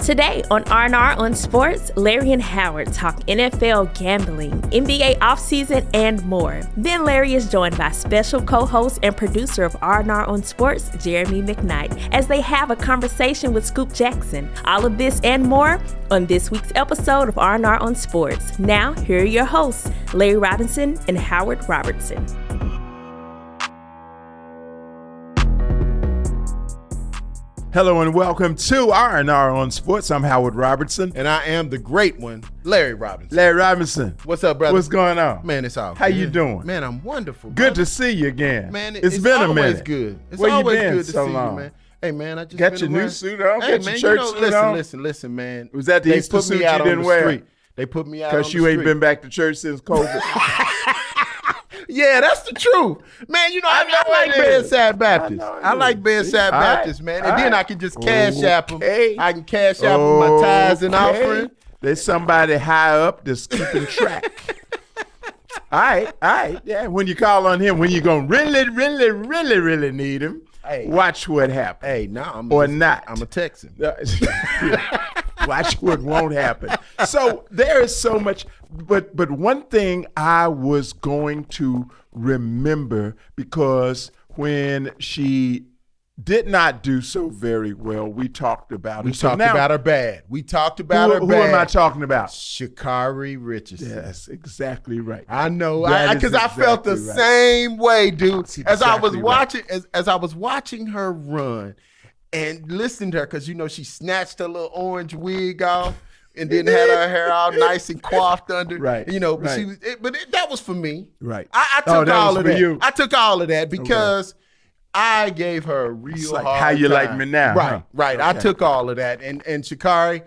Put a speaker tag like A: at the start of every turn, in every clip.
A: Today on R&R on Sports, Larry and Howard talk NFL gambling, NBA offseason, and more. Then Larry is joined by special co-host and producer of R&R on Sports, Jeremy McKnight, as they have a conversation with Scoop Jackson. All of this and more on this week's episode of R&R on Sports. Now, here are your hosts, Larry Robinson and Howard Robertson.
B: Hello and welcome to R&R on Sports. I'm Howard Robertson.
C: And I am the great one, Larry Robinson.
B: Larry Robinson.
C: What's up, brother?
B: What's going on?
C: Man, it's all good.
B: How you doing?
C: Man, I'm wonderful.
B: Good to see you again.
C: Man,
B: it's been a minute.
C: Good. It's
B: Where
C: always
B: you been
C: good to
B: so
C: see
B: long?
C: you, man. Hey, man, I just
B: got your new suit on?
C: Hey,
B: got
C: man,
B: your church suit on?
C: Listen, man.
B: Was that the
C: they
B: Easter
C: put
B: suit
C: me out
B: you didn't
C: on the
B: wear?
C: Street. They put me out on the street.
B: Because you ain't been back to church since COVID.
C: Yeah, that's the truth. Man, you know, I like Bedside Baptist. I like Bedside Baptist, man. And then I can just cash app them. I can cash app them my tithes and offering.
B: There's somebody high up that's keeping track. All right. Yeah, when you call on him, when you're going to really need him, watch what happens.
C: Hey, no, I'm a Texan.
B: Watch what won't happen. So there is so much, but one thing I was going to remember, because when she did not do so very well, we talked about it.
C: We talked about her bad. Who am I talking about? Sha'Carri Richardson.
B: Yes, exactly right.
C: I know, because I felt the same way, dude. As I was watching her run and listening to her, because you know she snatched her little orange wig off and then had her hair all nice and coiffed under. Right. You know, but that was for me.
B: Right.
C: I took all of that.
B: You.
C: I took all of that because I gave her a real hard
B: how you
C: time.
B: like me now.
C: Right.
B: Okay.
C: I took all of that. And Sha'Carri,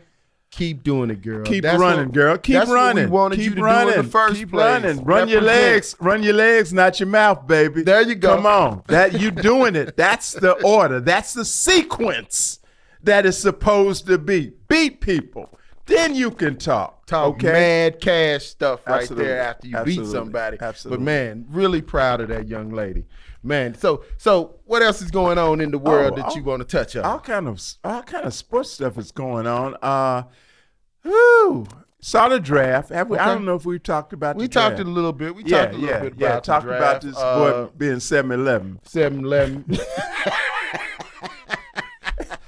C: keep doing it, girl.
B: Keep running, girl. Keep
C: that's
B: running.
C: What we wanted you to do in the first
B: Keep
C: place.
B: running. Run your legs, not your mouth, baby.
C: There you go.
B: Come on. That you doing it. That's the order. That's the sequence that is supposed to be. Beat people. Then you can talk.
C: Mad cash stuff right
B: Absolutely.
C: there after you beat somebody.
B: Absolutely.
C: But man, really proud of that young lady. Man, so what else is going on in the world that you want to touch on?
B: All kind of sports stuff is going on. Saw the draft. I don't know if we talked about the draft.
C: We talked a little bit. We talked a little bit about the draft.
B: About this boy being 7'11".
C: 7'11".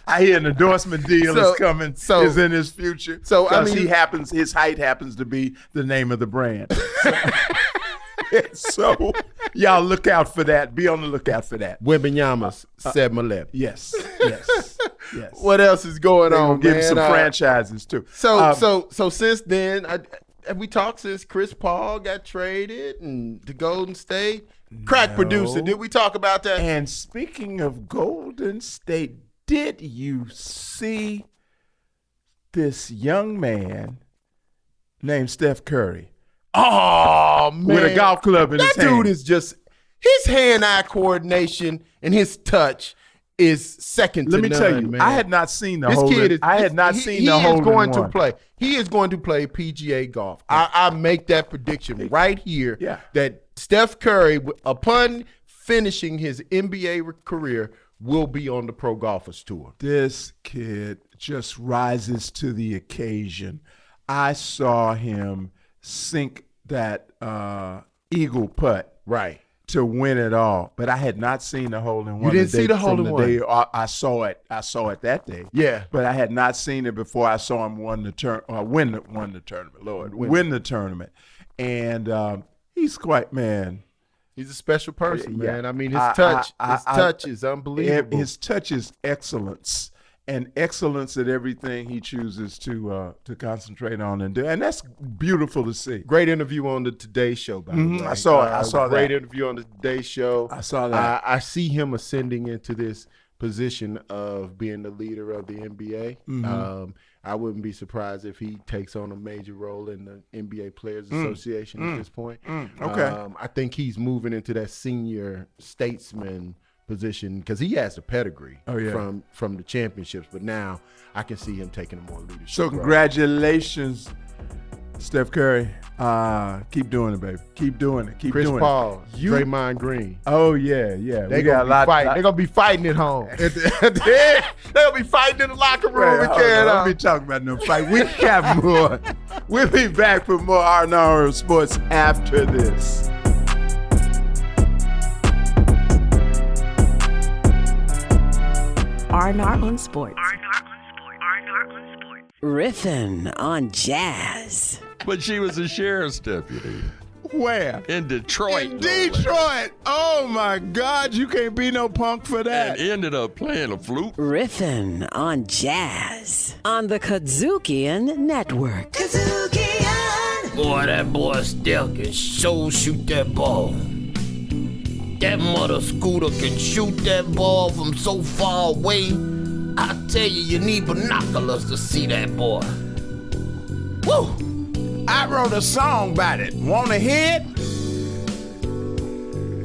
B: I hear an endorsement deal is coming. Is in his future.
C: So I mean,
B: his height happens to be the name of the brand. So y'all look out for that. Be on the lookout for that.
C: Wembanyama's 7'11".
B: Yes.
C: What else is going on?
B: Give him some franchises too.
C: So since then, have we talked since Chris Paul got traded and to Golden State? Crack producer, did we talk about that?
B: And speaking of Golden State, did you see this young man named Steph Curry?
C: Oh, man.
B: With a golf club in his hand.
C: That dude is just, his hand-eye coordination and his touch is second to none.
B: Let me tell you,
C: man.
B: I had not seen the whole.
C: He is going to play PGA golf. I make that prediction right here.
B: Yeah.
C: That Steph Curry, upon finishing his NBA career, will be on the Pro Golfers Tour.
B: This kid just rises to the occasion. I saw him sink that eagle putt to win it all, but I had not seen the hole-in-one.
C: You didn't see the hole-in-one?
B: I saw it that day.
C: Yeah,
B: but I had not seen it before I saw him win the tournament. Win the tournament, and he's quite man.
C: He's a special person, man. I mean, his touch is unbelievable.
B: His touch is excellence, and excellence at everything he chooses to concentrate on and do, and that's beautiful to see.
C: Great interview on the Today Show, by the way.
B: I saw that.
C: Great interview on the Today Show.
B: I saw that.
C: I see him ascending into this position of being the leader of the NBA.
B: Mm-hmm.
C: I wouldn't be surprised if he takes on a major role in the NBA Players Association at this point.
B: Okay.
C: I think he's moving into that senior statesman position because he has the pedigree from the championships, but now I can see him taking a more leadership
B: So
C: role.
B: congratulations Steph Curry, keep doing it, baby. Keep doing it. Keep
C: Chris
B: doing
C: Paul,
B: it.
C: Draymond Green.
B: Oh, yeah.
C: They got a lot. They're going to be fighting at home. They'll be fighting in the locker room.
B: We'll be talking about no fight. We got more. We'll be back for more R&R Sports after this.
A: R&R on Sports.
D: Riffin' on jazz.
E: But she was a sheriff's deputy
B: Where?
E: in Detroit.
B: In Detroit. Oh, my God. You can't be no punk for that.
E: And ended up playing a flute.
D: Riffin' on jazz on the Kazookian Network.
F: Boy, that boy Steph can so shoot that ball. That mother Scooter can shoot that ball from so far away. I tell you, you need binoculars to see that boy.
B: Woo! I wrote a song about it. Wanna hear it?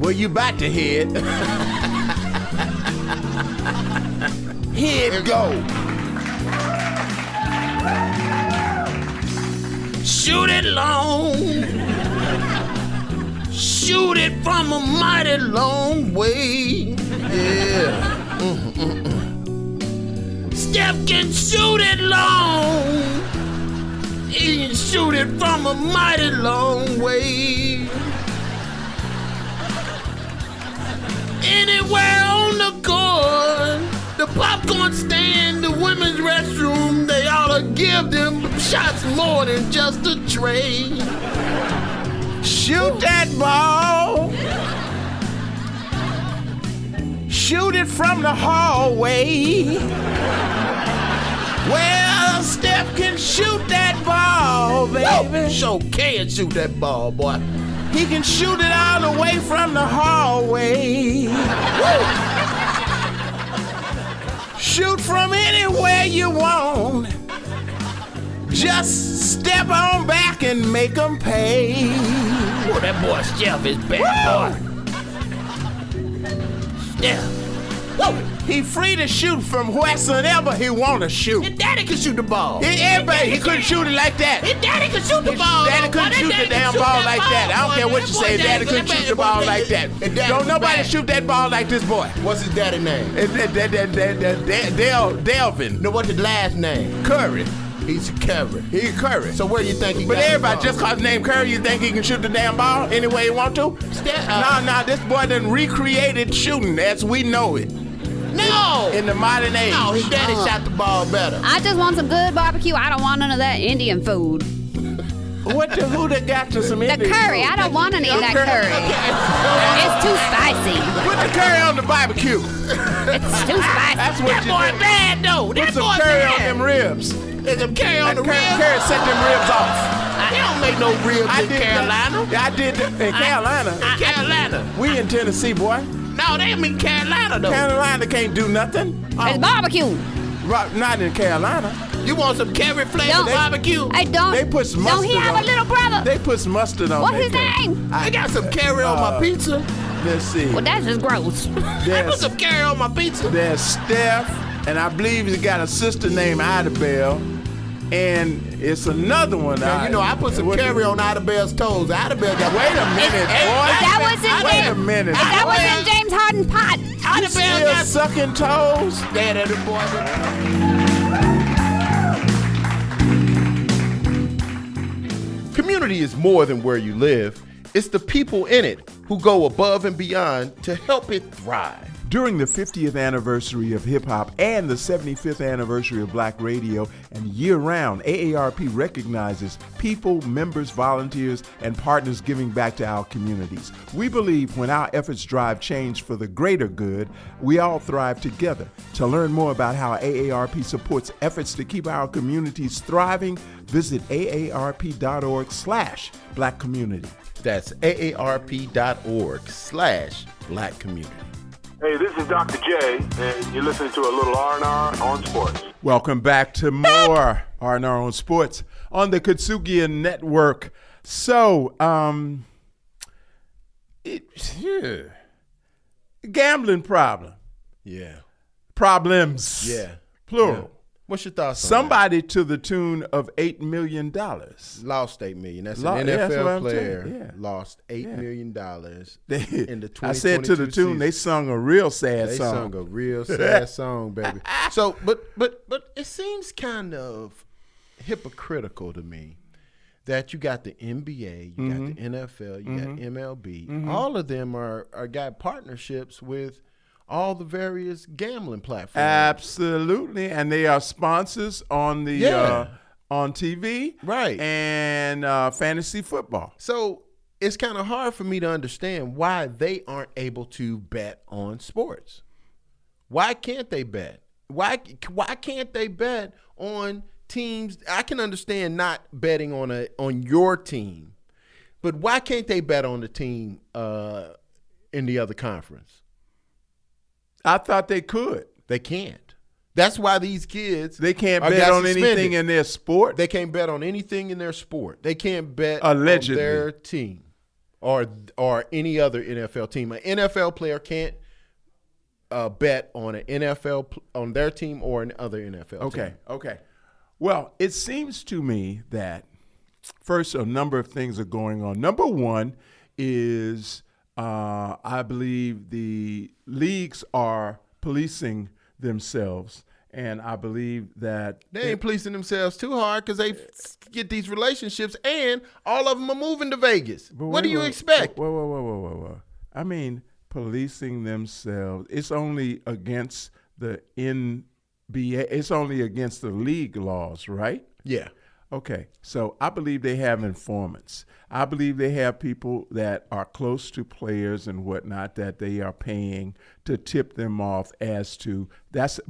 B: Well, you about to hear it. Here it go.
F: Shoot it long. Shoot it from a mighty long way. Yeah. Steph can shoot it long. He can shoot it from a mighty long way. Anywhere on the court, the popcorn stand, the women's restroom, they ought to give them shots more than just a tray.
B: Shoot that ball. Shoot it from the hallway. Well, Steph can shoot that ball, baby.
F: Sure can shoot that ball, boy.
B: He can shoot it all the way from the hallway. Shoot from anywhere you want. Just step on back and make them pay.
F: Oh, that boy Steph is bad, boy. Steph. Woo!
B: He free to shoot from wheresoever he want to shoot.
F: His daddy can shoot the ball.
B: He couldn't shoot it like that.
F: His daddy can shoot the ball.
B: Daddy couldn't shoot the damn ball like that. I don't care what you say. Daddy couldn't shoot the ball like that. Don't nobody shoot that ball like this boy.
C: What's his daddy name?
B: Delvin.
C: No, what's his last name?
B: Curry.
C: He's Curry.
B: He Curry.
C: So where you think he
B: But
C: got
B: everybody,
C: the ball?
B: just cause his name Curry, you think he can shoot the damn ball any way he want to? Nah, this boy done recreated shooting as we know it.
F: No!
B: In the modern age.
F: No, his daddy shot the ball better.
G: I just want some good barbecue. I don't want none of that Indian food.
B: Who that got to some
G: The
B: Indian
G: curry.
B: food?
G: I don't want any of that curry. It's too spicy.
B: Put the curry on the barbecue.
G: It's too spicy.
B: That's what
F: That
B: you
F: boy
B: do.
F: bad, though.
B: Put
F: That
B: some
F: boy
B: curry on
F: bad.
B: them ribs.
F: There's some curry on the ribs.
B: Curry set them ribs off.
F: They don't make no ribs in Carolina.
B: I did that in Carolina.
F: Carolina.
B: We in Tennessee, boy.
F: No, they mean Carolina, though.
B: Carolina can't do nothing.
G: It's barbecue.
B: Not in Carolina.
F: You want some curry flavored barbecue?
G: I don't.
B: They put some
G: Don't he
B: mustard
G: have
B: on-
G: a little brother?
B: They put some mustard on
G: What's
B: that
G: his
B: curry.
G: name?
F: I got some curry on my pizza.
B: Let's see.
G: Well, that's just gross.
F: I put some curry on my pizza.
B: There's Steph, and I believe he's got a sister named Ida Bell, and it's another one.
C: Now, you know, I put some curry on Ida Bell's toes. Ida Bell got.
B: Wait a minute, boy.
G: Is that what's in
B: Wait
G: there?
B: a minute.
G: Is that what's in James Harden's pot?
F: Ida Bell
B: Still
F: got
B: sucking toes?
F: that other boy.
C: Community is more than where you live. It's the people in it who go above and beyond to help it thrive.
B: During the 50th anniversary of hip-hop and the 75th anniversary of Black radio, and year-round, AARP recognizes people, members, volunteers, and partners giving back to our communities. We believe when our efforts drive change for the greater good, we all thrive together. To learn more about how AARP supports efforts to keep our communities thriving, visit aarp.org/Black Community.
C: That's aarp.org/Black Community.
H: Hey, this is Dr. J, and you're listening to a little R&R on sports.
B: Welcome back to more R&R on Sports on the Kazookian Network. So, gambling problem.
C: Yeah.
B: Problems.
C: Yeah.
B: Plural.
C: What's your thoughts on
B: Somebody to the tune of $8 million.
C: Lost $8 million. That's
B: Yeah,
C: an
B: that's what
C: NFL
B: I'm
C: player.
B: saying. Yeah.
C: Lost $8 million in the 2022
B: I said to the tune,
C: season.
B: they sung a real sad
C: They
B: song.
C: sung a real sad song, baby. So, but it seems kind of hypocritical to me that you got the NBA, you got the NFL, you got MLB. All of them are got partnerships with all the various gambling platforms.
B: Absolutely, and they are sponsors on the on TV,
C: right,
B: and fantasy football.
C: So it's kind of hard for me to understand why they aren't able to bet on sports. Why can't they bet? Why can't they bet on teams? I can understand not betting on your team, but why can't they bet on the team in the other conference?
B: I thought they could.
C: They can't. That's why these kids
B: can't bet on anything in their sport.
C: They can't bet on anything in their sport. They can't bet
B: allegedly
C: on their team or any other NFL team. An NFL player can't bet on an NFL on their team or another NFL team.
B: Okay. Well, it seems to me that first a number of things are going on. Number one is I believe the leagues are policing themselves, and I believe that
C: they ain't policing themselves too hard because they get these relationships, and all of them are moving to Vegas. What do you expect?
B: Whoa. I mean, policing themselves. It's only against the NBA. It's only against the league laws, right?
C: Yeah.
B: Okay, so I believe they have informants. I believe they have people that are close to players and whatnot that they are paying to tip them off as to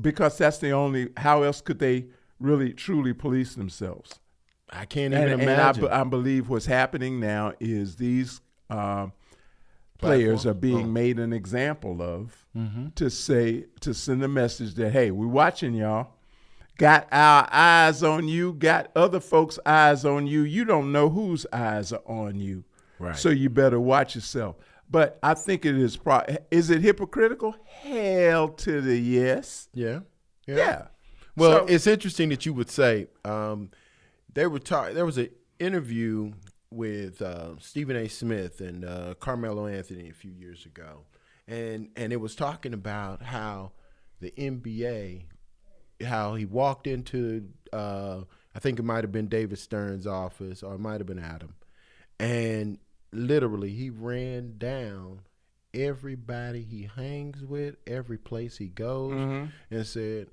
B: because that's the only. How else could they really truly police themselves?
C: I can't even imagine.
B: And I believe what's happening now is these players are being made an example of to send a message that, hey, we're watching y'all. Got our eyes on you, got other folks' eyes on you. You don't know whose eyes are on you.
C: Right.
B: So you better watch yourself. But I think it is is it hypocritical? Hell to the yes.
C: Yeah.
B: So,
C: Well, it's interesting that you would say there was an interview with Stephen A. Smith and Carmelo Anthony a few years ago. And it was talking about how the NBA, how he walked into, I think it might have been David Stern's office, or it might have been Adam, and literally he ran down everybody he hangs with, every place he goes, and said,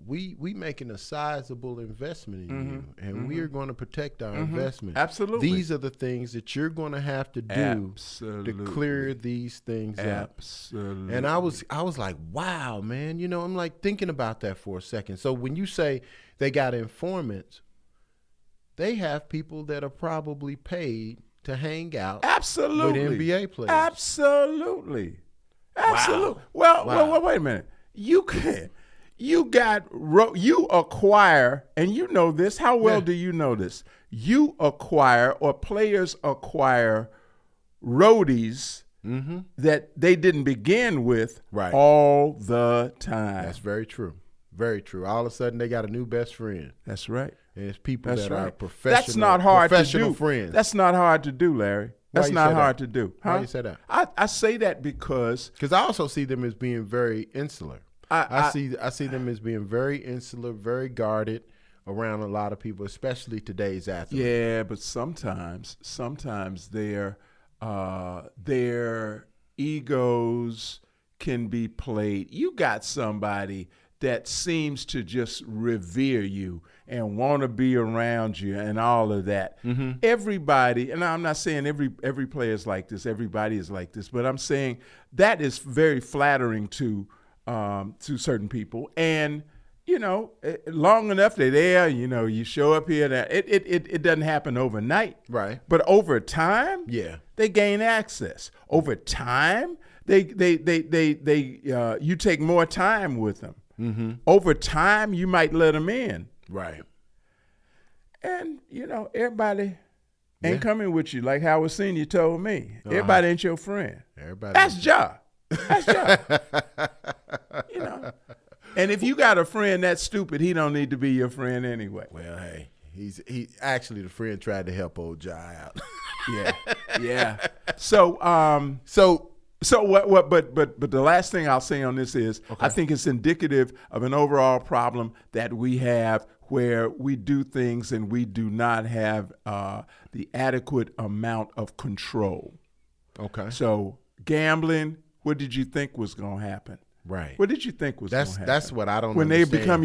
C: we making a sizable investment in you, and we are going to protect our investment.
B: Absolutely.
C: These are the things that you're going to have to do to clear these things up.
B: Absolutely.
C: And I was like, wow, man. I'm like thinking about that for a second. So when you say they got informants, they have people that are probably paid to hang out with NBA players.
B: Absolutely.
C: Wow.
B: Well, wait a minute. You acquire, and you know this. How well do you know this? You acquire, or players acquire, roadies that they didn't begin with all the time.
C: That's very true. Very true. All of a sudden, they got a new best friend.
B: That's right.
C: And it's people that are professional.
B: That's not hard to do.
C: Friends.
B: That's not hard to do, Larry. That's not hard to do.
C: Why do you say that?
B: I say that because
C: I also see them as being very insular. I see them as being very insular, very guarded around a lot of people, especially today's athletes.
B: Yeah, but sometimes their egos can be played. You got somebody that seems to just revere you and want to be around you and all of that. Everybody, and I'm not saying every player is like this, everybody is like this, but I'm saying that is very flattering to certain people. And, long enough they're there, you show up here, that it doesn't happen overnight.
C: Right.
B: But over time, they gain access. Over time, you take more time with them. Over time, you might let them in.
C: Right.
B: And, everybody ain't coming with you. Like Howard Senior told me. Everybody ain't your friend.
C: Everybody.
B: That's Ja. That's Ja. And if you got a friend that's stupid, he don't need to be your friend anyway.
C: Well, hey, he actually the friend tried to help old Jai out.
B: Yeah. So what? But the last thing I'll say on this is, I think it's indicative of an overall problem that we have where we do things and we do not have the adequate amount of control. Okay. So gambling, what did you think was going to happen? Right. What did you think was going to happen? That's what I don't understand. When they become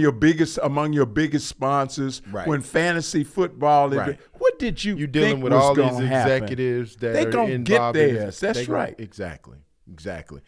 B: among your biggest sponsors, right. When fantasy football, right. What did you think was going to happen? You're dealing with all these executives that are involved. They're going to get theirs. That's right. Exactly.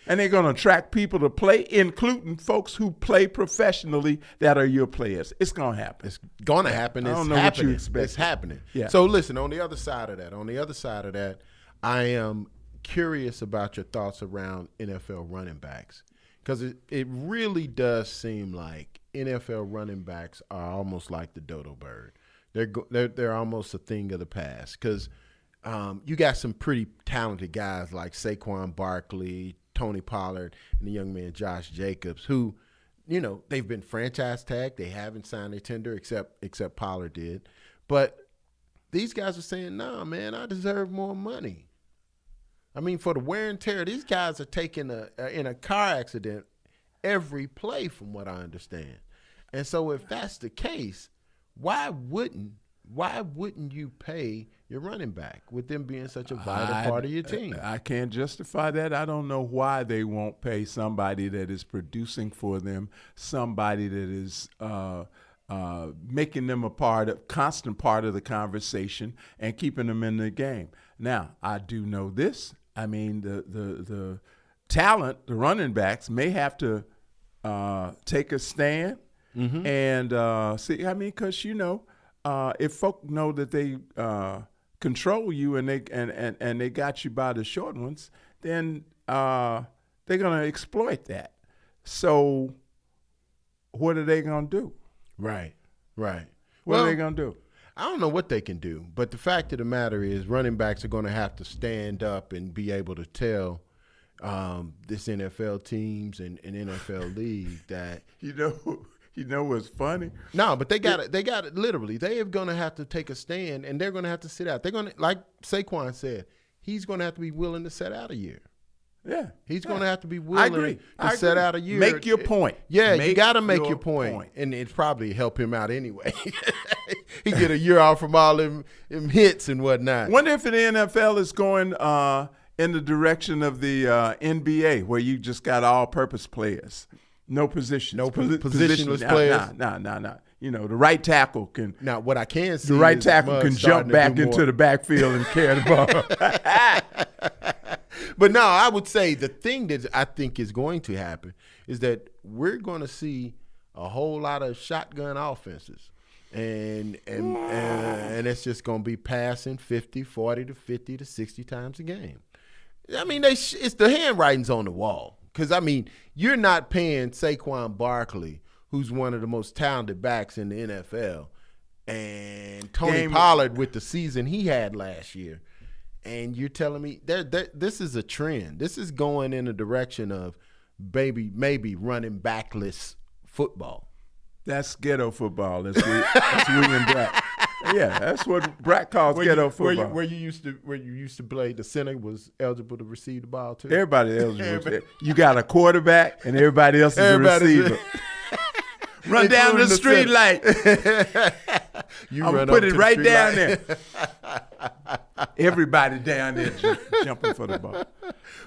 B: And they're going to attract people to play, including folks who play professionally that are your players. It's going to happen. It's going to happen. I don't know what you expect. It's happening. Yeah. So listen, on the other side of that, I am curious about your thoughts around NFL running backs. Because it really does seem like NFL running backs are almost like the dodo bird. They're almost a thing of the past. Because you got some pretty talented guys like Saquon Barkley, Tony Pollard, and the young man Josh Jacobs, who, they've been franchise tagged. They haven't signed a tender except Pollard did. But these guys are saying, nah, man, I deserve more money. I mean, for the wear and tear, these guys are taking in a car accident every play, from what I understand. And so, if that's the case, why wouldn't you pay your running back with them being such a vital part of your team? I can't justify that. I don't know why they won't pay somebody that is producing for them, somebody that is making them constant part of the conversation and keeping them in the game. Now, I do know this. I mean, the talent, the running backs, may have to take a stand and see. I mean, because if folk know that they control you and they got you by the short ones, then they're gonna exploit that. So, what are they gonna do? Right. What are they gonna do? I don't know what they can do, but the fact of the matter is running backs are going to have to stand up and be able to tell this NFL teams and NFL league that you know what's funny? No, but they got it literally. They are going to have to take a stand and they're going to have to sit out. They're going to, like Saquon said, he's going to have to be willing to sit out a year. Yeah. He's going to have to be willing to set out a year. Make your point. Yeah, you got to make your point. And it's probably help him out anyway. He get a year off from all them hits and whatnot. Wonder if the NFL is going in the direction of the NBA, where you just got all-purpose players. No positions. No positionless players. No. The right tackle can. Now, what I can see, the right tackle can jump back into the backfield and carry the ball. But no, I would say the thing that I think is going to happen is that we're going to see a whole lot of shotgun offenses. And it's just going to be passing 40 to 50 to 60 times a game. I mean, it's the handwriting's on the wall. Because, I mean, you're not paying Saquon Barkley, who's one of the most talented backs in the NFL, and Tony Pollard with the season he had last year. And you're telling me this is a trend. This is going in a direction of maybe running backless football. That's ghetto football. That's William Brack. Yeah, that's what Brack calls ghetto football. Where you used to play, the center was eligible to receive the ball too. Everybody eligible. You got a quarterback and everybody else is a receiver. Run down the street like I'm put it right down there. Everybody down there jumping for the ball.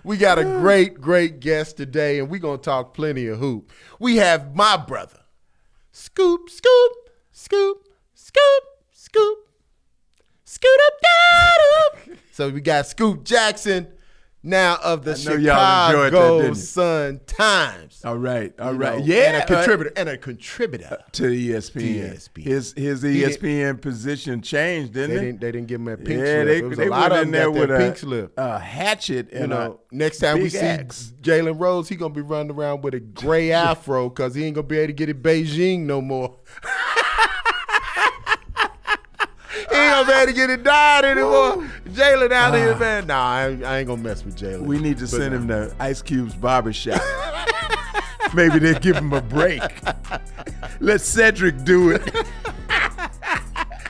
B: We got a great guest today, and we're going to talk plenty of hoop. We have my brother, Scoop, Scoop, Scoop, Scoop, Scoop, Scoot up, down. So we got Scoop Jackson, now of the Chicago Sun-Times. All right. Yeah. And a contributor to ESPN. His ESPN position changed, didn't it? They didn't give him that pink slip. There was a lot of them there with pink slip. A hatchet and next time we see Jalen Rose, he going to be running around with a gray afro because he ain't going to be able to get it Beijing no more. He ain't gonna be able to get it dyed anymore. Jalen out here, man. Nah, I ain't gonna mess with Jalen. We need to send him to Ice Cube's barbershop. maybe they give him a break. Let Cedric do it.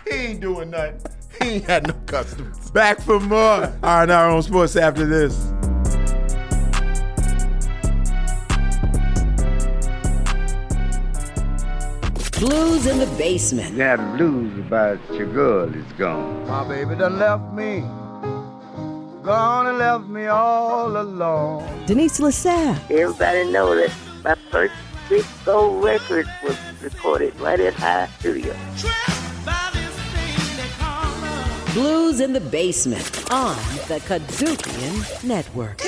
C: He ain't doing nothing. He ain't had no customers.
B: Back for more R&R on Sports after this.
D: Blues in the basement.
I: You have blues about your girl is gone. My baby done left me. Gone and left me all alone.
D: Denise LaSalle.
J: Everybody know that my first big gold record was recorded right at High Studio.
D: Blues in the basement on the Kadzookian Network.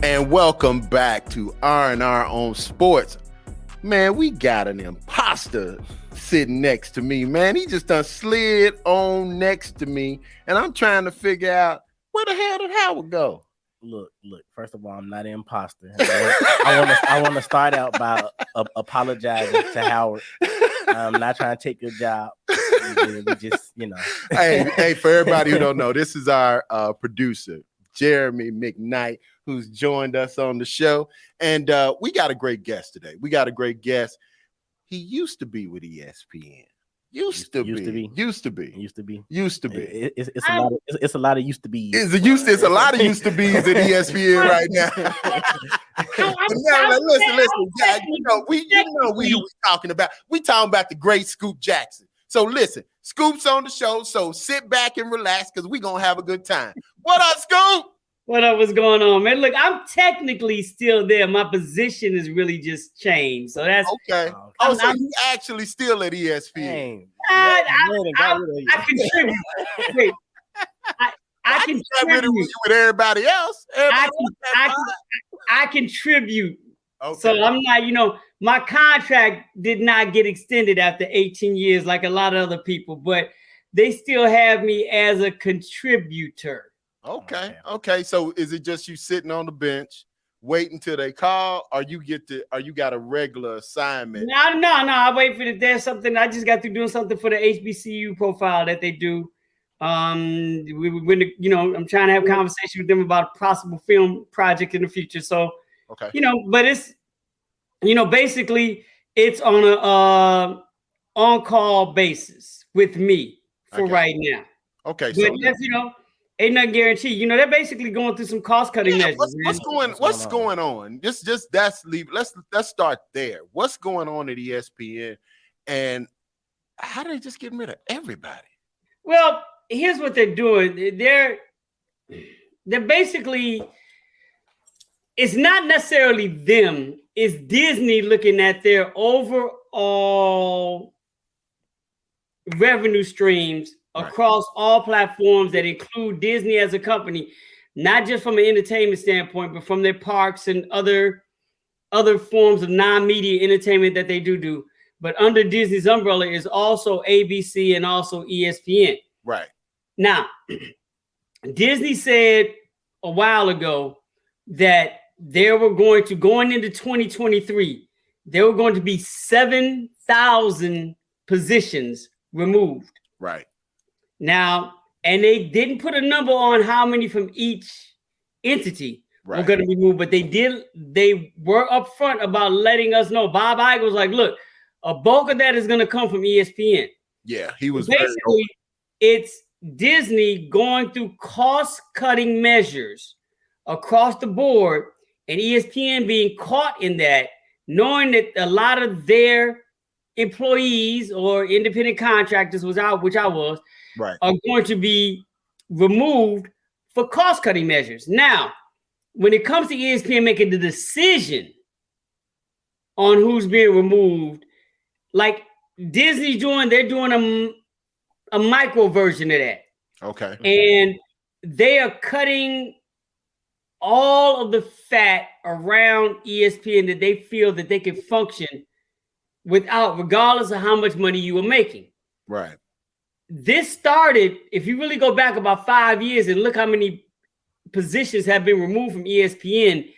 C: And welcome back to R&R on Sports. Man, we got an imposter sitting next to me, man. He just done slid on next to me, and I'm trying to figure out where the hell did Howard go?
K: Look. First of all, I'm not an imposter. I want to start out by apologizing to Howard. I'm not trying to take your job. We just,
C: Hey, for everybody who don't know, this is our producer, Jeremy McKnight, who's joined us on the show. And we got a great guest today. He used to be with ESPN. Used to be.
K: It's a lot of used to be.
C: It's a lot of used to be's at ESPN right now. Listen, Jack. We who we talking about. We talking about the great Scoop Jackson. So listen, Scoop's on the show. So sit back and relax because we gonna have a good time. What up, Scoop?
L: What up? What's going on, man? Look, I'm technically still there. My position has really just changed. So that's
C: okay. So you actually still at ESPN?
L: I contribute. Wait, I contribute
C: with everybody else.
L: I contribute.
C: Okay.
L: So I'm not, my contract did not get extended after 18 years like a lot of other people, but they still have me as a contributor.
C: Okay. So is it just you sitting on the bench waiting till they call, or you got a regular assignment?
L: No. I wait for there's something. I just got through doing something for the HBCU profile that they do. I'm trying to have a conversation with them about a possible film project in the future. So,
C: okay.
L: But it's, basically it's on a on-call basis with me for right now.
C: Okay.
L: But that's, ain't nothing guaranteed. They're basically going through some cost-cutting measures.
C: What's going on? Let's start there. What's going on at ESPN, and how they just getting rid of everybody?
L: Well, here's what they're doing. They're basically, it's not necessarily them. It's Disney looking at their overall revenue streams across all platforms that include Disney as a company, not just from an entertainment standpoint, but from their parks and other forms of non-media entertainment that they do. But under Disney's umbrella is also ABC and also ESPN.
C: Right.
L: Now, Disney said a while ago that they were going into 2023, there were going to be 7,000 positions removed.
C: Right.
L: Now, and they didn't put a number on how many from each entity were going to be moved, but they were upfront about letting us know. Bob Iger was like, look, a bulk of that is going to come from ESPN.
C: Yeah, he was
L: basically, it's Disney going through cost-cutting measures across the board, and ESPN being caught in that, knowing that a lot of their employees or independent contractors, which I was, are going to be removed for cost-cutting measures. Now, when it comes to ESPN making the decision on who's being removed, like Disney's they're doing a micro version of that.
C: Okay.
L: And they are cutting all of the fat around ESPN that they feel that they can function without, regardless of how much money you were making.
C: Right.
L: This started, if you really go back about 5 years and look how many positions have been removed from ESPN,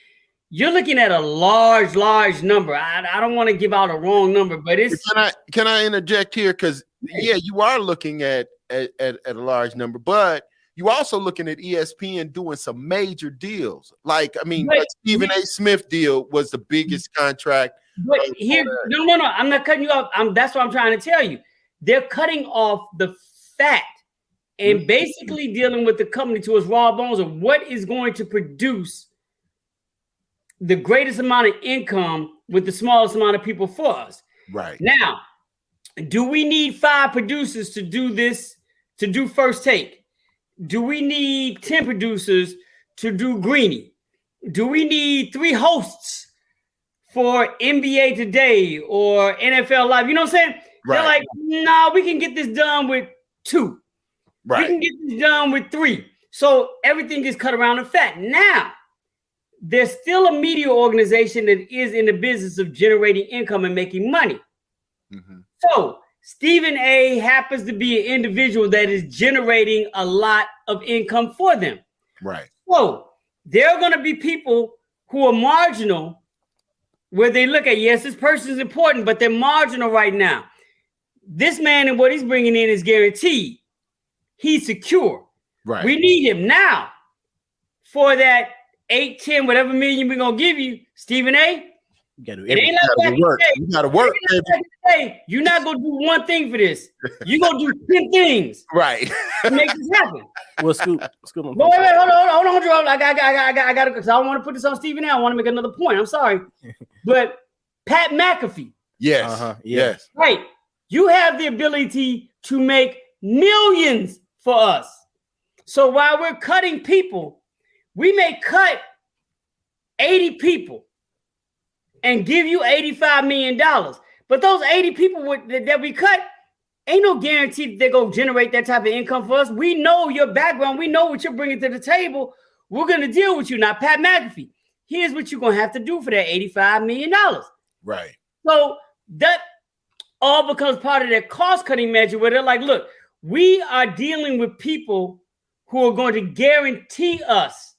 L: you're looking at a large number. I don't want to give out a wrong number, but it's.
C: Can I interject here? Because you are looking at a large number, but you also looking at ESPN doing some major deals. Like, I mean,
L: But-
C: Stephen A. Smith deal was the biggest contract.
L: But here, no, I'm not cutting you off. That's what I'm trying to tell you. They're cutting off the fat and basically dealing with the company to its raw bones of what is going to produce the greatest amount of income with the smallest amount of people for us.
C: Right.
L: Now, do we need 5 producers to do this, to do First Take? Do we need 10 producers to do Greenie? Do we need 3 hosts for NBA Today or NFL Live? You know what I'm saying?
C: Right.
L: They're like, nah, we can get this done with 2.
C: Right.
L: We can get this done with 3. So everything is cut around the fat. Now, there's still a media organization that is in the business of generating income and making money. So Stephen A. happens to be an individual that is generating a lot of income for them.
C: Right.
L: So there are going to be people who are marginal where they look at, yes, this person is important, but they're marginal right now. This man and what he's bringing in is guaranteed. He's secure.
C: Right.
L: We need him now for that 8, 10, whatever million we're going to give you, Stephen A.
K: You gotta do
L: It ain't like back in the day.
C: You gotta work.
L: It ain't like back in the day. You're not gonna do one thing for this. You're gonna do 10 things.
C: Right.
L: To make this happen.
K: Well, Scoop.
L: Wait, hold on, Joe. I got to, because I don't want to put this on Stephen A. I want to make another point. I'm sorry, but Pat McAfee.
C: Yes. Yes.
L: Right. You have the ability to make millions for us. So while we're cutting people, we may cut 80 people and give you $85 million. But those 80 people that we cut, ain't no guarantee that they're going to generate that type of income for us. We know your background. We know what you're bringing to the table. We're going to deal with you. Now, Pat McAfee, here's what you're going to have to do for that $85 million.
C: Right.
L: So that all becomes part of that cost-cutting measure where they're like, look, we are dealing with people who are going to guarantee us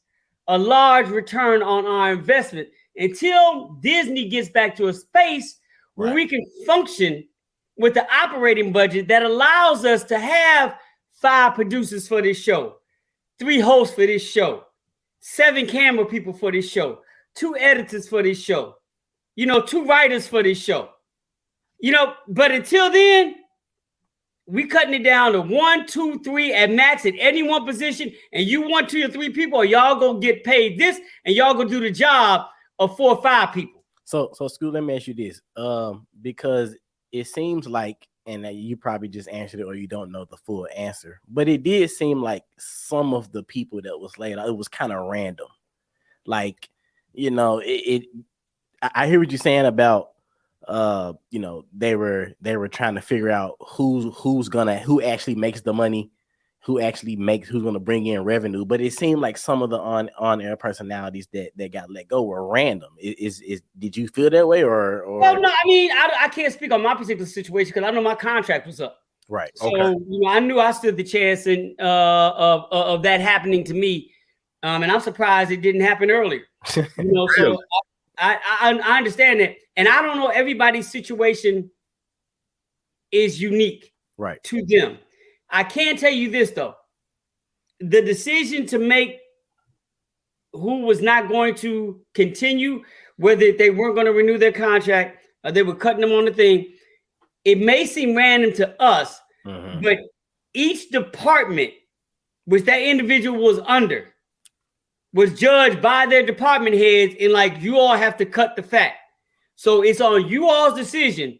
L: a large return on our investment until Disney gets back to a space where we can function with the operating budget that allows us to have 5 producers for this show, 3 hosts for this show, 7 camera people for this show, 2 editors for this show, 2 writers for this show. But until then, we cutting it down to 1, 2, 3 at max at any one position, and you want 2 or 3 people, or y'all gonna get paid this, and y'all gonna do the job of 4 or 5 people.
K: So Scoot, let me ask you this, because it seems like, and you probably just answered it or you don't know the full answer, but it did seem like some of the people that was laid out, it was kind of random. Like, I hear what you're saying about, they were trying to figure out who actually makes the money, who's going to bring in revenue. But it seemed like some of the on-air personalities that got let go were random. Did you feel that way or?
L: Well, no, I mean, I can't speak on my particular situation because I know my contract was up.
K: Right.
L: So I knew I stood the chance of that happening to me. And I'm surprised it didn't happen earlier. So I understand that. And I don't know, everybody's situation is unique to them. I can tell you this, though. The decision to make who was not going to continue, whether they weren't going to renew their contract or they were cutting them on the thing, it may seem random to us, but each department which that individual was under was judged by their department heads and like, you all have to cut the fat. So it's on you all's decision.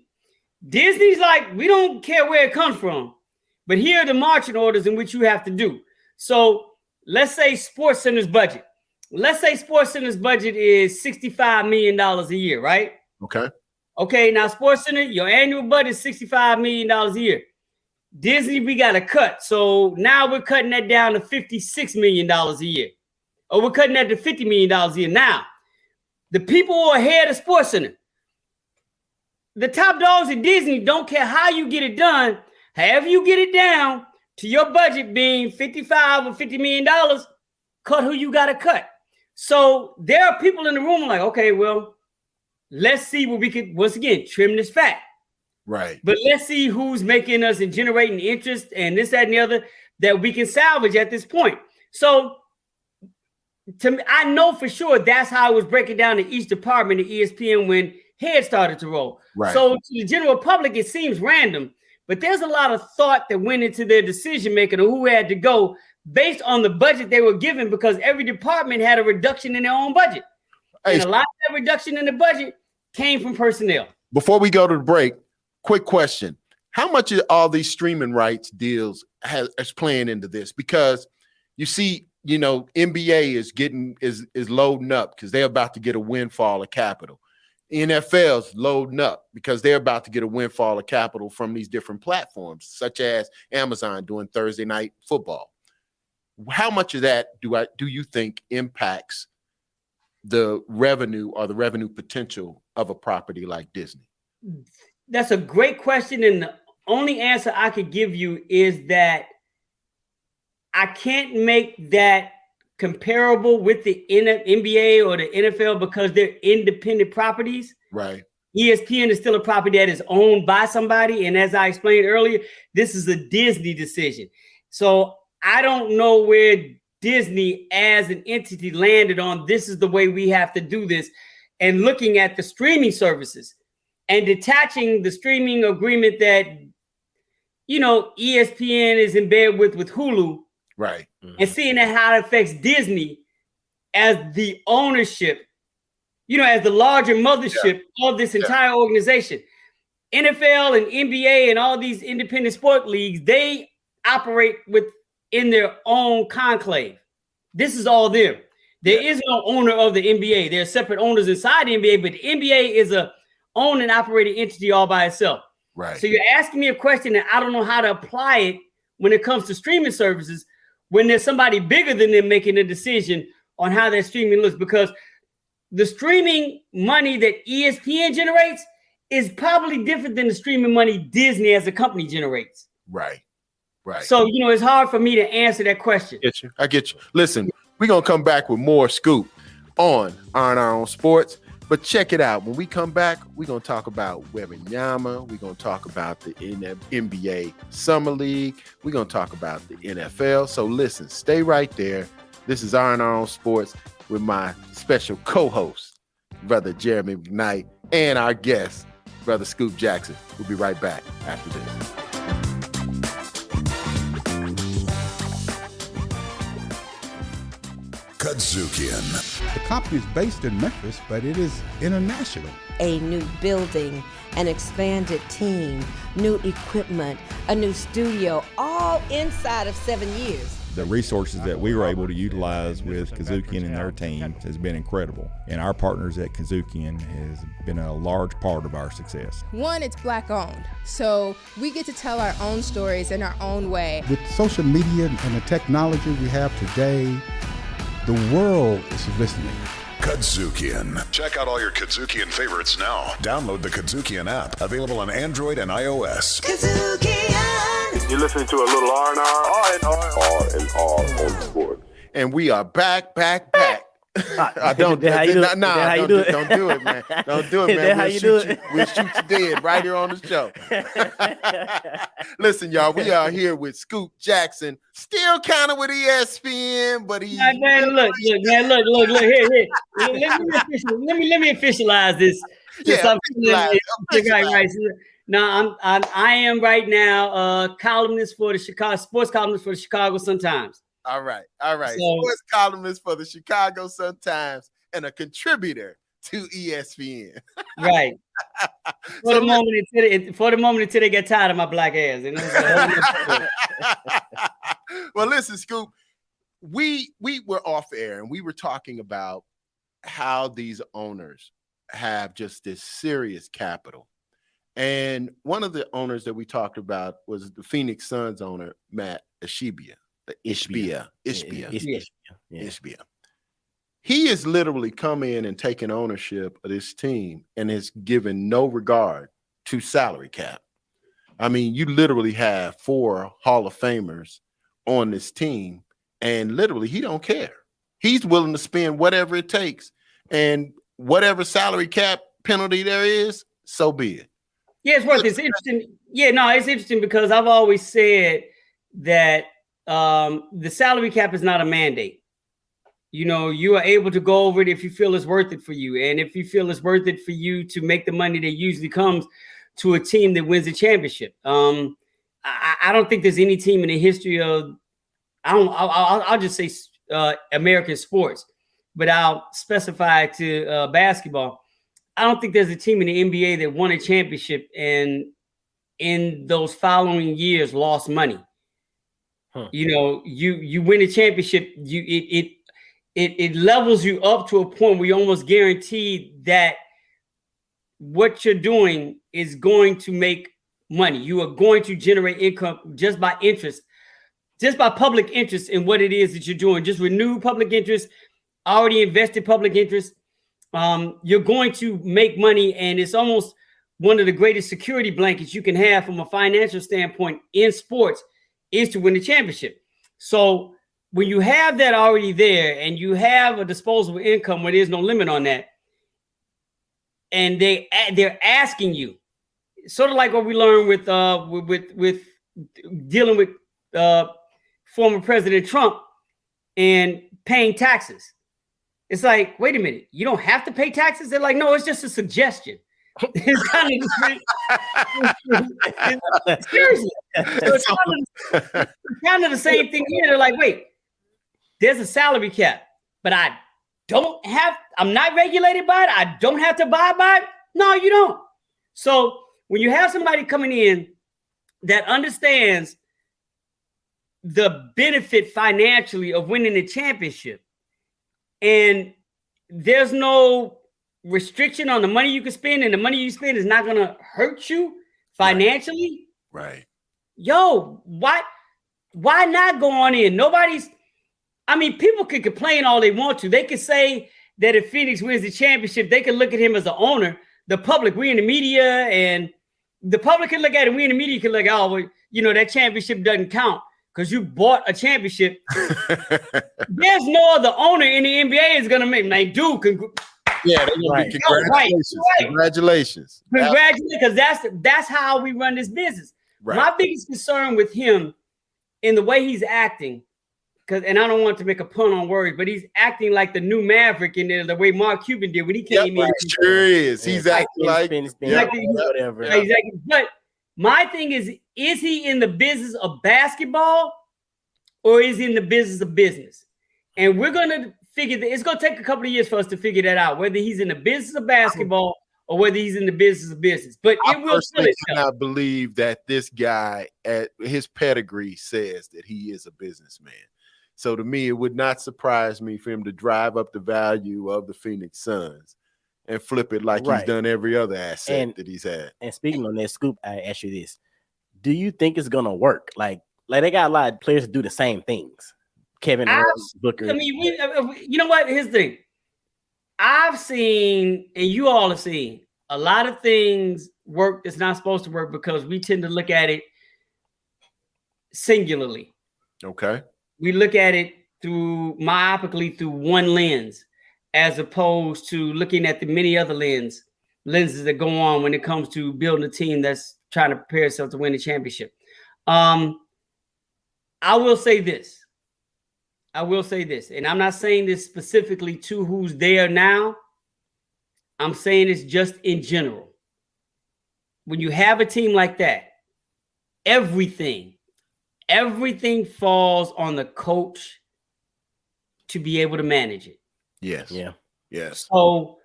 L: Disney's like, we don't care where it comes from, but here are the marching orders in which you have to do. So let's say SportsCenter's budget. Let's say SportsCenter's budget is $65 million a year, right? Okay, now SportsCenter, your annual budget is $65 million a year. Disney, we got to cut. So now we're cutting that down to $56 million a year. Or we're cutting that to $50 million a year. Now, the people who are head of SportsCenter, the top dogs at Disney don't care how you get it done. However you get it down to your budget being $55 or $50 million, cut who you got to cut. So there are people in the room like, okay, well, let's see what we could, once again, trim this fat.
C: Right.
L: But let's see who's making us and generating interest and this, that, and the other. that we can salvage at this point. So to me, I know for sure that's how it was breaking down in each department at ESPN when heads started to roll.
C: Right.
L: So to the general public, it seems random, but there's a lot of thought that went into their decision making of who had to go based on the budget they were given, because every department had a reduction in their own budget. And a lot of that reduction in the budget came from personnel.
C: Before we go to the break, quick question. How much of all these streaming rights deals is playing into this? Because you see, you know, NBA is loading up because they're about to get a windfall of capital. NFL's loading up because they're about to get a windfall of capital from these different platforms, such as Amazon doing Thursday Night Football. How much of that do you think impacts the revenue or the revenue potential of a property like Disney?
L: That's a great question. And the only answer I could give you is that I can't make that comparable with the NBA or the NFL because they're independent properties.
C: Right.
L: ESPN is still a property that is owned by somebody. And as I explained earlier, this is a Disney decision. So I don't know where Disney as an entity landed on this is the way we have to do this, and looking at the streaming services and detaching the streaming agreement that, you know, ESPN is in bed with Hulu.
C: Right.
L: And seeing how it affects Disney as the ownership, you know, as the larger mothership of this entire organization. NFL and NBA and all these independent sport leagues, they operate in their own conclave. This is all them. There is no owner of the NBA. There are separate owners inside the NBA, but the NBA is a owned and operated entity all by itself.
C: Right.
L: So you're asking me a question and I don't know how to apply it when it comes to streaming services when there's somebody bigger than them making a decision on how that streaming looks, because the streaming money that ESPN generates is probably different than the streaming money Disney as a company generates.
C: Right. Right.
L: So, you know, it's hard for me to answer that question.
C: I get you. Listen, we're going to come back with more scoop on Our Own Sports. But check it out. When we come back, we're going to talk about Wembanyama. We're going to talk about the NBA Summer League. We're going to talk about the NFL. So listen, stay right there. This is Our Own Sports with my special co-host, Brother Jeremy McKnight, and our guest, Brother Scoop Jackson. We'll be right back after this.
M: The company is based in Memphis, but it is international.
N: A new building, an expanded team, new equipment, a new studio, all inside of 7 years.
O: The resources that we were able to utilize with Kazukian and their team has been incredible. And our partners at Kazukian has been a large part of our success.
P: One, it's Black owned. So we get to tell our own stories in our own way.
M: With social media and the technology we have today, the world is listening.
Q: Kazukian. Check out all your Kazukian favorites now. Download the Kazukian app, available on Android and iOS.
H: Kazukian. You're listening to a little R&R on sports.
C: And we are back. Don't do it, man. Don't do it, man. We'll shoot you dead right here on the show. Listen, y'all, we are here with Scoop Jackson, still kind of with ESPN, but he.
L: Look, here. Let me officialize this. Right. Now, I am right now columnist for the sports columnist for the Chicago Sun-Times.
C: All right. So, sports columnist for the Chicago Sun-Times and a contributor to ESPN.
L: Right. For the moment until they get tired of my black ass. You know?
C: Well, listen, Scoop, we were off air and we were talking about how these owners have just this serious capital. And one of the owners that we talked about was the Phoenix Suns owner, Matt Ishbia. Ishbia. He has literally come in and taken ownership of this team and has given no regard to salary cap. I mean, you literally have 4 Hall of Famers on this team, and literally he don't care. He's willing to spend whatever it takes, and whatever salary cap penalty there is, so be it.
L: Yeah, it's worth it. It's interesting. Yeah, no, it's interesting because I've always said that the salary cap is not a mandate. You know, you are able to go over it if you feel it's worth it for you. And if you feel it's worth it for you to make the money that usually comes to a team that wins the championship. I don't think there's any team in the history of, I'll just say American sports, but I'll specify to basketball. I don't think there's a team in the NBA that won a championship and in those following years lost money. You know, you win a championship, it levels you up to a point where you almost guarantee that what you're doing is going to make money. You are going to generate income just by interest, just by public interest in what it is that you're doing. Just renew public interest, already invested public interest. You're going to make money, and it's almost one of the greatest security blankets you can have from a financial standpoint in sports is to win the championship. So when you have that already there and you have a disposable income where there's no limit on that, and they're asking you, sort of like what we learned with dealing with former President Trump and paying taxes. It's like, wait a minute, you don't have to pay taxes? They're like, no, it's just a suggestion. It's kind of seriously. So it's kind of the same thing here. They're like, wait, there's a salary cap, but I'm not regulated by it. I don't have to abide by it. No, you don't. So when you have somebody coming in that understands the benefit financially of winning the championship, and there's no restriction on the money you can spend, and the money you spend is not going to hurt you financially.
C: Right.
L: Yo, why not go on in? People can complain all they want to. They can say that if Phoenix wins the championship, they can look at him as an owner. The public, we in the media, and the public can look at it. We in the media can look at, that championship doesn't count because you bought a championship. There's no other owner in the NBA is going to make, like, dude,
C: yeah, congratulations. Congratulations.
L: Congratulations, because that's how we run this business. Right. My biggest concern with him in the way he's acting, and I don't want to make a pun on words, but he's acting like the new Maverick in there, the way Mark Cuban did when he came in.
C: Sure is. He's acting like
L: whatever. Exactly. But my thing is he in the business of basketball or is he in the business of business? And we're going to figure that it's going to take a couple of years for us to figure that out, whether he's in the business of basketball or whether he's in the business of business. But
C: I personally cannot believe that this guy, at his pedigree, says that he is a businessman. So to me, it would not surprise me for him to drive up the value of the Phoenix Suns and flip it like he's done every other asset that he's had.
K: And speaking on that, Scoop, I ask you this. Do you think it's going to work? Like they got a lot of players to do the same things. Kevin Booker.
L: You know what? Here's the thing. I've seen, and you all have seen, a lot of things work that's not supposed to work because we tend to look at it singularly.
C: Okay.
L: We look at it myopically through one lens, as opposed to looking at the many other lenses that go on when it comes to building a team that's trying to prepare itself to win the championship. I will say this, and I'm not saying this specifically to who's there now. I'm saying it's just in general. When you have a team like that, everything falls on the coach to be able to manage it.
C: Yes.
K: Yeah.
C: Yes.
L: So,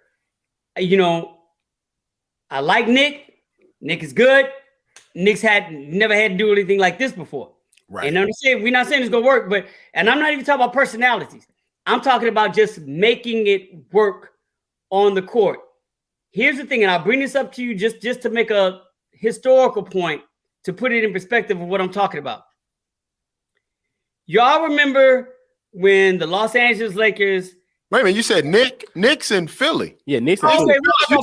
L: I like Nick. Nick is good. Nick's never had to do anything like this before.
C: Right.
L: And we're not saying it's gonna work, and I'm not even talking about personalities. I'm talking about just making it work on the court. Here's the thing, and I'll bring this up to you just to make a historical point to put it in perspective of what I'm talking about. Y'all remember when the Los Angeles Lakers?
C: Wait a minute, you said Nick's in Philly.
K: Yeah, Nick's in
C: Philly. You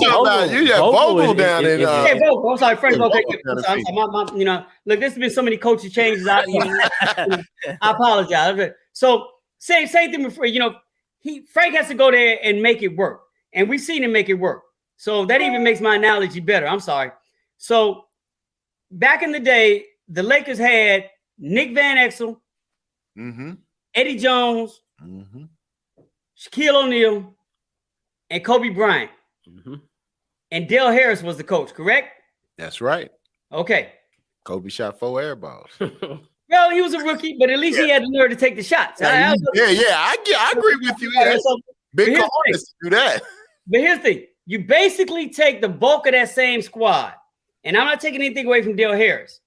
C: got Vogel down in.
L: Vogel. I'm sorry, Frank Vogel. Look, there's been so many coaching changes. I apologize. So same thing before. Frank has to go there and make it work, and we've seen him make it work. So that even makes my analogy better. I'm sorry. So back in the day, the Lakers had Nick Van Exel, Eddie Jones, Shaquille O'Neal, and Kobe Bryant. And Dale Harris was the coach, correct?
C: That's right.
L: Okay.
C: Kobe shot 4 air balls.
L: Well, he was a rookie, but at least he had the nerve to take the shots.
C: I agree with you. Yeah. Big confidence to do that.
L: But here's the thing. You basically take the bulk of that same squad, and I'm not taking anything away from Dale Harris.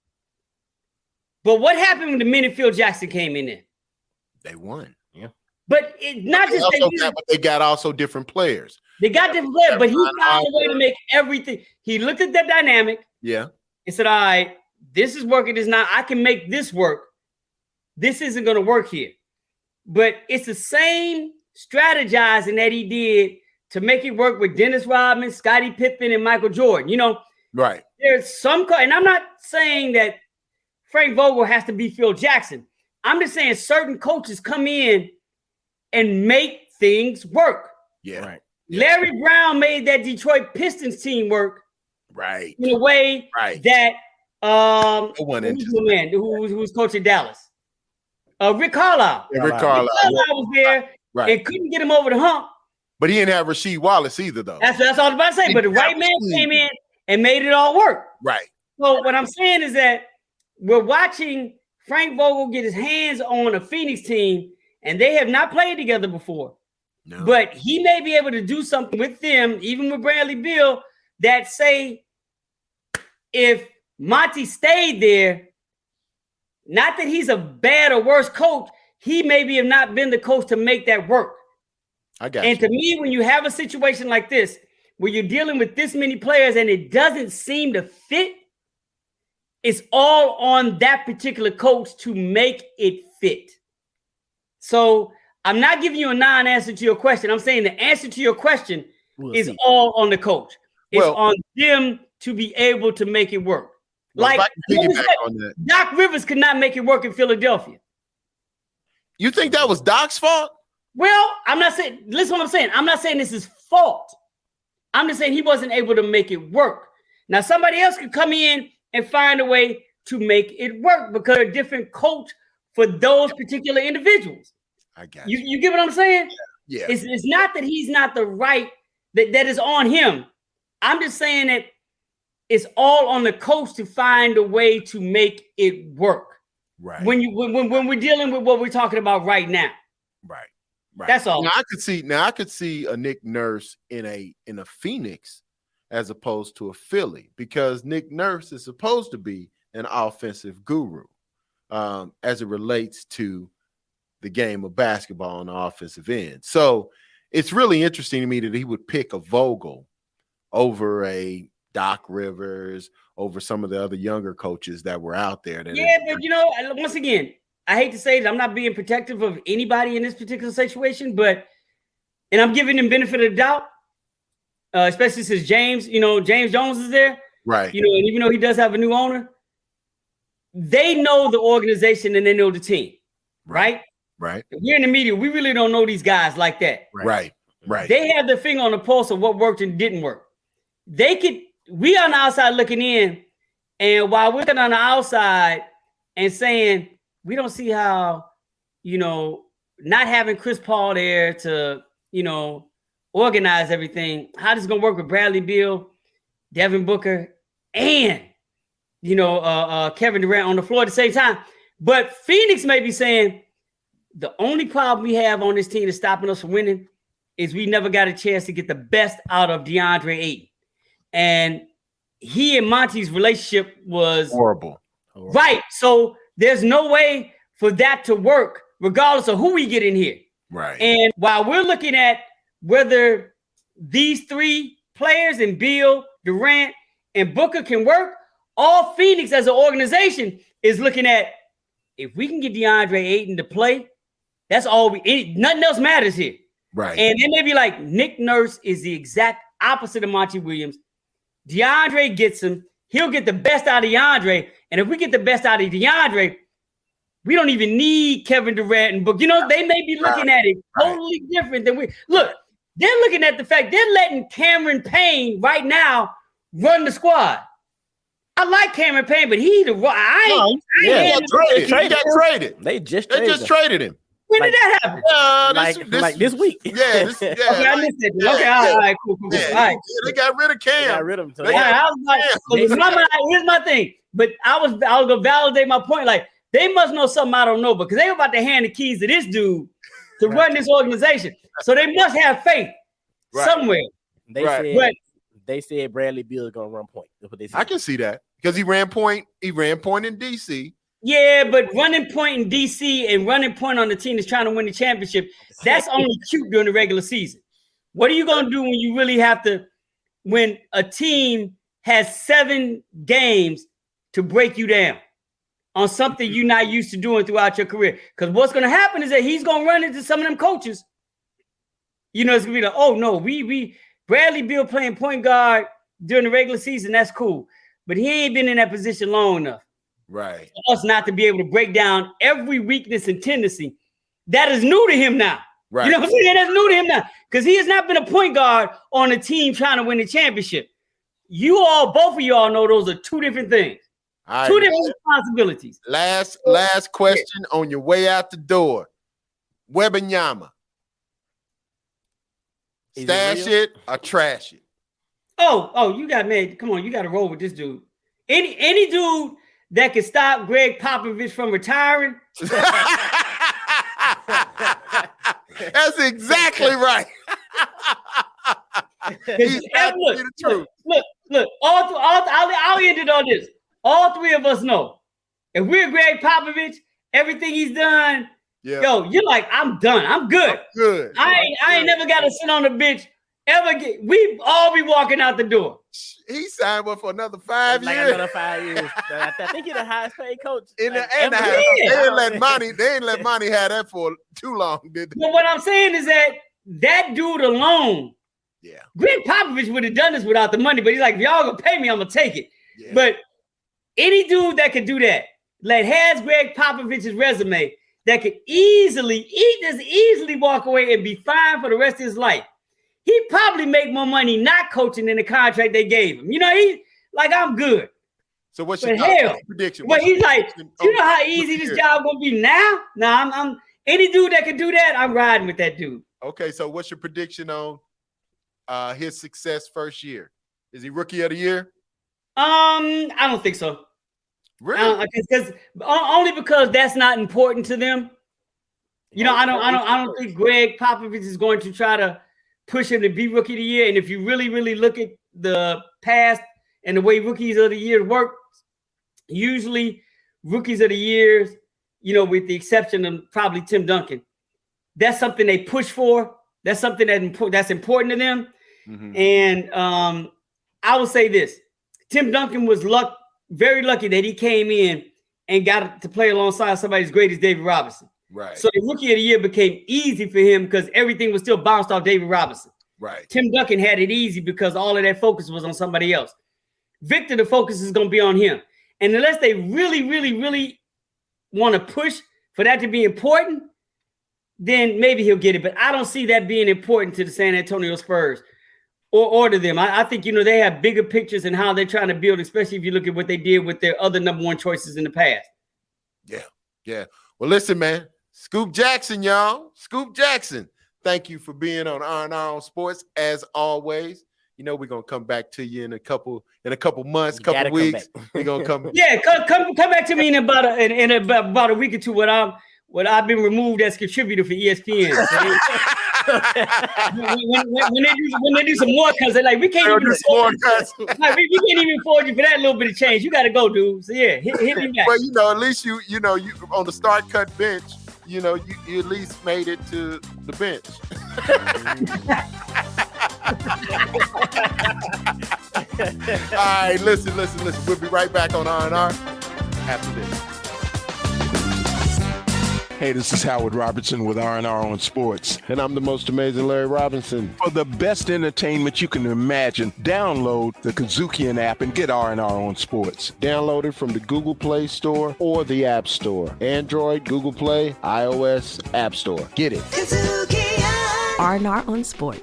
L: But what happened when the minute Phil Jackson came in there?
C: They won. Yeah.
L: But it's not just
C: they got also different players.
L: They got different players, but he found a way to make everything. He looked at that dynamic.
C: Yeah.
L: And said, all right, this is working. This not. I can make this work. This isn't going to work here. But it's the same strategizing that he did to make it work with Dennis Rodman, Scottie Pippen, and Michael Jordan. You know,
C: right.
L: There's some, and I'm not saying that Frank Vogel has to be Phil Jackson. I'm just saying certain coaches come in and make things work.
C: Yeah. Right.
L: Larry Brown made that Detroit Pistons team work.
C: Right.
L: In a way that who's coaching Dallas? Rick Carlisle.
C: Rick Carlisle
L: was there and couldn't get him over the hump.
C: But he didn't have Rasheed Wallace either, though.
L: That's all I was about to say. But the right man came in and made it all work.
C: Right.
L: So what I'm saying is that we're watching Frank Vogel get his hands on a Phoenix team, and they have not played together before. No. But he may be able to do something with them, even with Bradley Beal, that say if Monty stayed there, not that he's a bad or worse coach, he maybe have not been the coach to make that work.
C: I got
L: and to me, when you have a situation like this, where you're dealing with this many players and it doesn't seem to fit, it's all on that particular coach to make it fit. So I'm not giving you a non-answer to your question. I'm saying the answer to your question is all on the coach. It's on them to be able to make it work. Like Doc Rivers could not make it work in Philadelphia.
C: You think that was Doc's fault?
L: Well, I'm not saying, listen what I'm saying. I'm not saying this is fault. I'm just saying he wasn't able to make it work. Now, somebody else could come in and find a way to make it work because they're a different coach for those particular individuals.
C: I got
L: you. You get what I'm saying?
C: Yeah.
L: It's not that he's not the right, that is on him. I'm just saying that it's all on the coach to find a way to make it work.
C: Right.
L: When we're dealing with what we're talking about right now.
C: Right. Right.
L: That's all.
C: Now I could see a Nick Nurse in a Phoenix as opposed to a Philly, because Nick Nurse is supposed to be an offensive guru as it relates to the game of basketball on the offensive end. So it's really interesting to me that he would pick a Vogel over a Doc Rivers, over some of the other younger coaches that were out there.
L: But once again, I hate to say that I'm not being protective of anybody in this particular situation, and I'm giving them benefit of the doubt, especially since James Jones is there.
C: Right.
L: And even though he does have a new owner, they know the organization and they know the team. Right.
C: Right.
L: We're in the media. We really don't know these guys like that.
C: Right. Right.
L: They have their finger on the pulse of what worked and didn't work. We on the outside looking in, and while we're looking on the outside and saying, we don't see how, not having Chris Paul there to, organize everything, how this is going to work with Bradley Beal, Devin Booker, and, Kevin Durant on the floor at the same time. But Phoenix may be saying, the only problem we have on this team that's stopping us from winning is we never got a chance to get the best out of DeAndre Ayton. And he and Monty's relationship was
C: horrible.
L: Right. So there's no way for that to work, regardless of who we get in here.
C: Right.
L: And while we're looking at whether these three players and Beal, Durant, and Booker can work, all Phoenix as an organization is looking at, if we can get DeAndre Ayton to play, that's all nothing else matters here.
C: Right.
L: And they may be like, Nick Nurse is the exact opposite of Monty Williams. DeAndre gets him. He'll get the best out of DeAndre. And if we get the best out of DeAndre, we don't even need Kevin Durant and Book. They may be looking at it totally different than we. Look, they're looking at the fact they're letting Cameron Payne right now run the squad. I like Cameron Payne, but he the
C: He got traded.
K: They just
C: traded him.
L: When did that happen?
K: This week.
C: Yeah,
L: Okay, I missed it. Okay, all right, cool.
C: Yeah,
L: All right.
C: they got rid of Cam.
K: They got rid of him.
L: All right, I was like, here's my thing. But I was gonna validate my point. Like, they must know something I don't know, because they were about to hand the keys to this dude to run this organization. So they must have faith somewhere.
K: They said Bradley Beal is gonna run point. That's what they said.
C: I can see that because he ran point. He ran point in DC.
L: Yeah, but running point in DC and running point on the team that's trying to win the championship, that's only cute during the regular season. What are you going to do when you really have to, when a team has 7 games to break you down on something you're not used to doing throughout your career? Because what's going to happen is that he's going to run into some of them coaches. You know, it's going to be like, oh, no, we Bradley Beal playing point guard during the regular season, that's cool. But he ain't been in that position long enough.
C: Right.
L: For us not to be able to break down every weakness and tendency that is new to him now.
C: Right.
L: You know what I'm saying? That's new to him now. Because he has not been a point guard on a team trying to win the championship. Both of y'all know those are 2 different things. Two different responsibilities.
C: Last question on your way out the door. Wembanyama. Stash it or trash it?
L: Oh, you got to roll with this dude. Any dude that can stop Greg Popovich from retiring.
C: That's exactly right. He's absolutely the truth.
L: Look. I'll end it on this. All 3 of us know if we're Greg Popovich, everything he's done. Yeah. Yo, you're like, I'm done. I'm good.
C: Good.
L: I ain't never got to sit on the bench ever. We all be walking out the door.
C: He signed up for another 5 years.
K: Like another 5 years. I think he's the highest paid coach.
C: They didn't let Monty have that for too long, did they?
L: But what I'm saying is that dude alone, Greg Popovich would have done this without the money, but he's like, if y'all gonna pay me, I'm gonna take it. Yeah. But any dude that could do that, has Greg Popovich's resume, that could easily walk away and be fine for the rest of his life. He probably make more money not coaching than the contract they gave him. You know, he's like, I'm good.
C: So what's your prediction?
L: But he's like, you know how easy this job gonna be now? Now I'm any dude that can do that, I'm riding with that dude.
C: Okay, so what's your prediction on his success first year? Is he rookie of the year?
L: I don't think so.
C: Really?
L: Only because that's not important to them. You know, I don't think Greg Popovich is going to try to push him to be rookie of the year. And if you really, really look at the past and the way rookies of the year work, usually rookies of the years, you know, with the exception of probably Tim Duncan, that's something they push for. That's something that's important to them. Mm-hmm. And I will say this: Tim Duncan was very lucky that he came in and got to play alongside somebody as great as David Robinson.
C: Right.
L: So the rookie of the year became easy for him because everything was still bounced off David Robinson.
C: Right.
L: Tim Duncan had it easy because all of that focus was on somebody else. Victor, the focus is going to be on him. And unless they really, really, really want to push for that to be important, then maybe he'll get it. But I don't see that being important to the San Antonio Spurs or to them. I think, you know, they have bigger pictures in how they're trying to build, especially if you look at what they did with their other number 1 choices in the past.
C: Yeah. Well, listen, man. Scoop Jackson, y'all. Scoop Jackson. Thank you for being on R&R on Sports as always. You know, we're gonna come back to you in a couple months, couple weeks. We're gonna come.
L: Yeah, come back to me in about a week or two when I've been removed as contributor for ESPN. when they do some more cuts, they're like, we can't even afford you. Like, we can't even afford you for that little bit of change. You got to go, dude. So yeah, hit me back.
C: Well, you know, at least you on the start cut bench. You know, you at least made it to the bench. All right, listen. We'll be right back on R&R after this.
B: Hey, this is Howard Robertson with R&R on Sports.
C: And I'm the most amazing Larry Robinson.
B: For the best entertainment you can imagine, download the Kazukian app and get R&R on Sports.
C: Download it from the Google Play Store or the App Store. Android, Google Play, iOS, App Store. Get it.
A: Kazukian. R&R on Sports.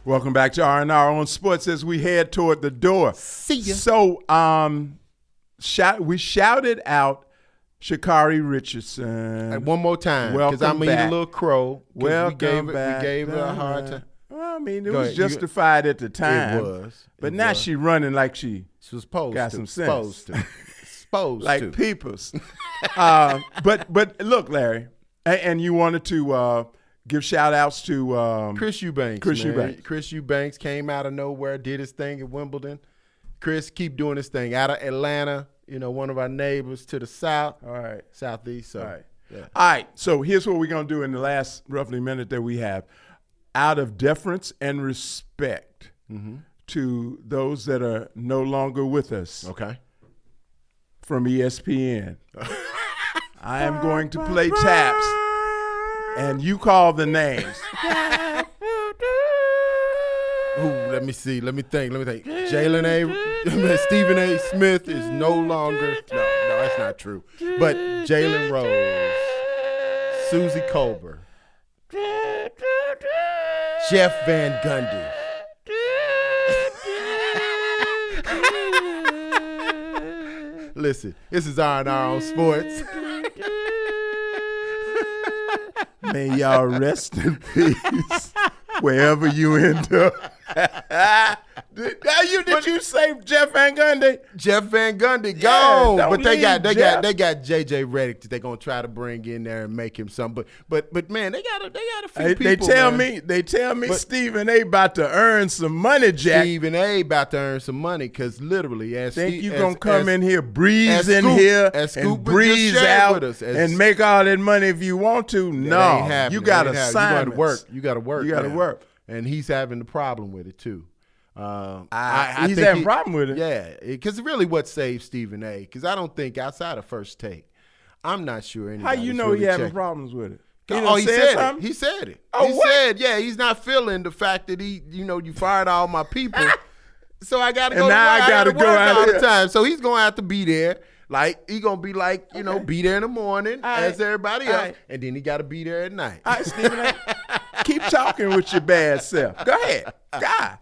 B: Welcome back to R&R on Sports as we head toward the door.
C: See ya.
B: So, we shouted out Sha'Carri Richardson.
C: One more time, because I'm eating a little crow.
B: Welcome back.
C: We gave her a hard time.
B: Well, I mean, it was justified at the time.
C: It was.
B: But now she running like she
C: was supposed
B: got
C: to.
B: some sense.
C: Supposed
B: like
C: to.
B: peoples. But look, Larry, and you wanted to give shout outs to
C: Chris Eubanks. Chris Eubanks came out of nowhere, did his thing at Wimbledon. Chris, keep doing his thing. Out of Atlanta, one of our neighbors to the south.
B: All right.
C: Southeast. So,
B: all right.
C: Yeah.
B: All right. So here's what we're going to do in the last roughly minute that we have. Out of deference and respect to those that are no longer with us.
C: Okay.
B: From ESPN. I am going to play taps, and you call the names.
C: Ooh, let me see. Let me think. Stephen A. Smith is no longer. No, that's not true. But Jalen Rose, Susie Colbert, Jeff Van Gundy. Listen, this is R&R on Sports.
B: May y'all rest in peace wherever you end up. Did you say Jeff Van Gundy?
C: Jeff Van Gundy gone, but they got JJ Redick that they're gonna try to bring in there and make him something. But man, they got a few people.
B: They tell me Stephen A. about to earn some money, Jack.
C: Stephen A. about to earn some money because literally,
B: you gonna come in here, breeze in here, and breeze out, and make all that money if you want to. No, you got assignments.
C: You got to work. And he's having the problem with it too.
B: He's having a problem with it.
C: Yeah, because really what saved Stephen A. Because I don't think outside of First Take, I'm not sure anybody.
B: How you know he having problems with it?
C: He said it. He said it. Said, he's not feeling the fact that you fired all my people. So I got to go.
B: And now I got to go out
C: all the time. So he's going to have to be there. Like, he going to be like, be there in the morning as everybody else. And then he got to be there at night.
B: All right, Stephen A. Keep talking with your bad self. Go ahead. God.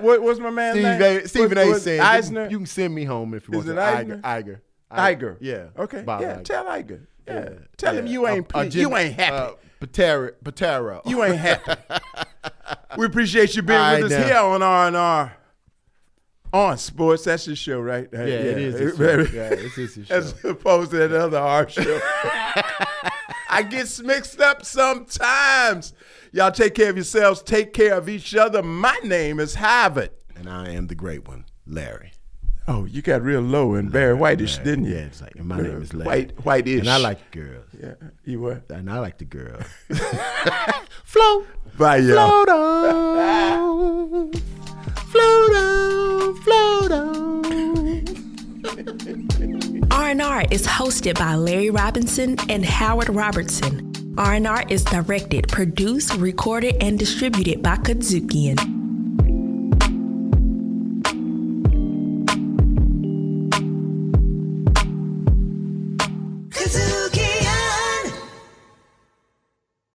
B: What's my man's name?
C: Stephen A. saying,
B: Eisner?
C: You can send me home if you want.
B: Is it
C: Iger.
B: Yeah. Okay.
C: Bob
B: yeah,
C: Iger.
B: tell Iger. Yeah. Tell him you ain't happy.
C: Patero.
B: You ain't happy. We appreciate you being with us here on R&R. On Sports, that's your show, right?
C: Yeah, it is. It's his show.
B: As opposed to that other R show. I get mixed up sometimes. Y'all take care of yourselves. Take care of each other. My name is Harvard.
C: And I am the great one, Larry.
B: Oh, you got real low and Barry Whitish, didn't you?
C: Yeah, it's like, my name is Larry.
B: Whitish.
C: And I like girls.
B: Yeah, you what?
C: And I like the girls. Float.
B: Bye, y'all.
C: Float on. Float on. Float on.
A: R&R is hosted by Larry Robinson and Howard Robertson. R&R is directed, produced, recorded, and distributed by Kadzukian.